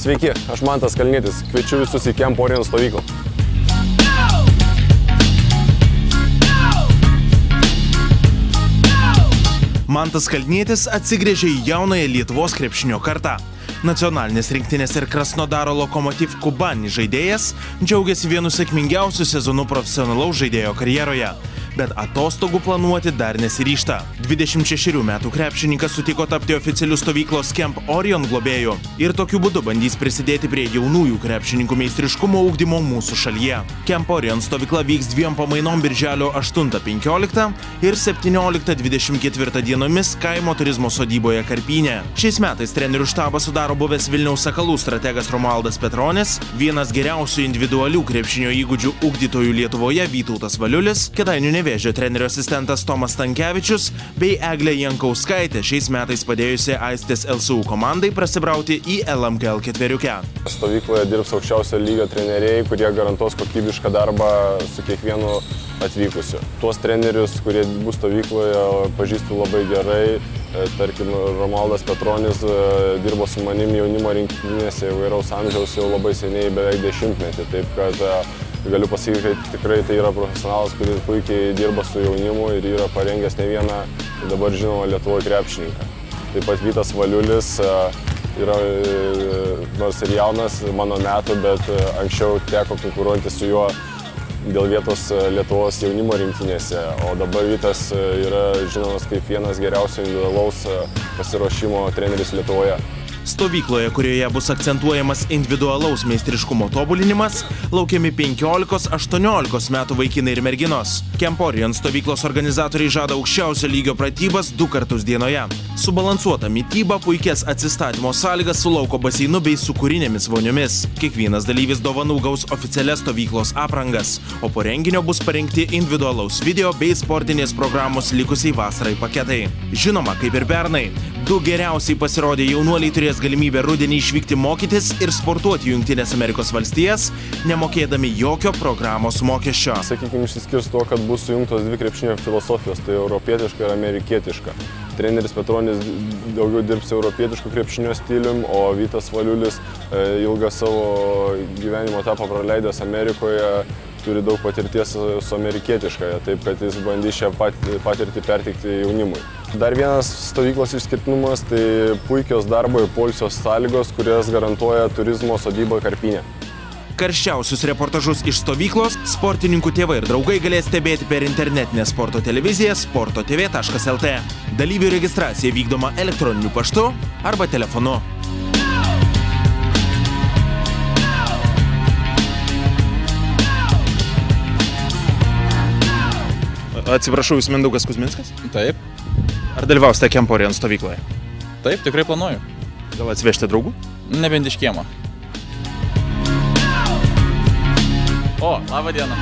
Sveiki, aš Mantas Kalnietis, kviečiu visus į Camp Orion stovyklą. Mantas Kalnietis atsigrėžė į jaunąją Lietuvos krepšinio kartą. Nacionalinės rinktinės ir Krasnodaro Lokomotiv Kubani žaidėjas džiaugiasi vienu sėkmingiausių sezonų profesionalaus žaidėjo karjeroje. Bet atostogų planuoti dar nesiryžta. 26 metų krepšininkas sutiko tapti oficialiu stovyklos Camp Orion globėju ir tokiu būdu bandys prisidėti prie jaunųjų krepšininkų meistriškumo ugdymo mūsų šalyje. Camp Orion stovykla vyks 2 pamainom birželio 8-15 ir 17-24 dienomis kaimo turizmo sodyboje Karpynė. Šiais metais trenerių štabą sudaro buvęs Vilniaus Sakalų strategas Romualdas Petronis, vienas geriausių individualių krepšinio įgūdžių ugdytojų Lietuvoje Vytautas Valiulis, Kėdainių Nevėžio trenerio asistentas Tomas Stankevičius bei Eglė Jankauskaitė, šiais metais padėjusi Aistės LSU komandai prasibrauti į LMKL ketveriukę. Stovykloje dirbs aukščiausio lygio treneriai, kurie garantuos kokybišką darbą su kiekvienu atvykusiu. Tuos trenerius, kurie bus stovykloje, pažįstu labai gerai. Tarkim, Romualdas Petronis dirbo su manim jaunimo rinktinėse įvairaus amžiaus jau labai seniai, beveik 10-metį. Taip kad galiu pasakyti, kad tikrai tai yra profesionalas, kuris puikiai dirba su jaunimu ir yra parengęs ne vieną dabar žinomą Lietuvoje krepšininką. Taip pat Vytas Valiulis yra nors ir jaunas mano metų, bet anksčiau teko konkuruoti su juo dėl vietos Lietuvos jaunimo rinktinėse, o dabar Vytas yra žinomas kaip vienas geriausių individualaus pasiruošimo treneris Lietuvoje. Stovykloje, kurioje bus akcentuojamas individualaus meistriškumo tobulinimas, laukiami 15-18 metų vaikinai ir merginos. Camp Orion stovyklos organizatoriai žada aukščiausio lygio pratybas 2 kartus dienoje. Subalansuota mityba, puikias atsistatymo sąlygas su lauko baseinu bei su kūrinėmis voniomis. Kiekvienas dalyvis dovanų gaus oficialias stovyklos aprangas, o po renginio bus parengti individualaus video bei sportinės programos likusiai vasarai paketai. Žinoma, kaip ir pernai, 2 geriausiai pasirodę jaunuoliai turės galimybę rudenį išvykti mokytis ir sportuoti Jungtinės Amerikos valstijas, nemokėdami jokio programos mokesčio. Sakykime, išsiskirs tuo, kad bus sujungtos 2 krepšinio filosofijos, tai europietiška ir amerikietiška. Treneris Petronis daugiau dirbs europietiškų krepšinio stilium, o Vytas Valiulis ilgą savo gyvenimo etapą praleidęs Amerikoje turi daug patirties su amerikietiškąja, taip kad jis bandys šią patirtį perteikti jaunimui. Dar vienas stovyklos išskirtinumas – tai puikios darbo ir poilsio sąlygos, kurias garantuoja turizmo sodyba Karpynė. Karščiausius reportažus iš stovyklos sportininkų tėvai ir draugai galės stebėti per internetinę sporto televiziją sportotv.lt. Dalyvių registracija vykdoma elektroniniu paštu arba telefonu. Atsiprašau, jūs Mindaugas Kuzminskas? Taip. Ar dalyvausite Camp Orion stovykloje? Taip, tikrai planuoju. Gal atsivežti draugų? Nebent iš kiemo. O, labą dieną.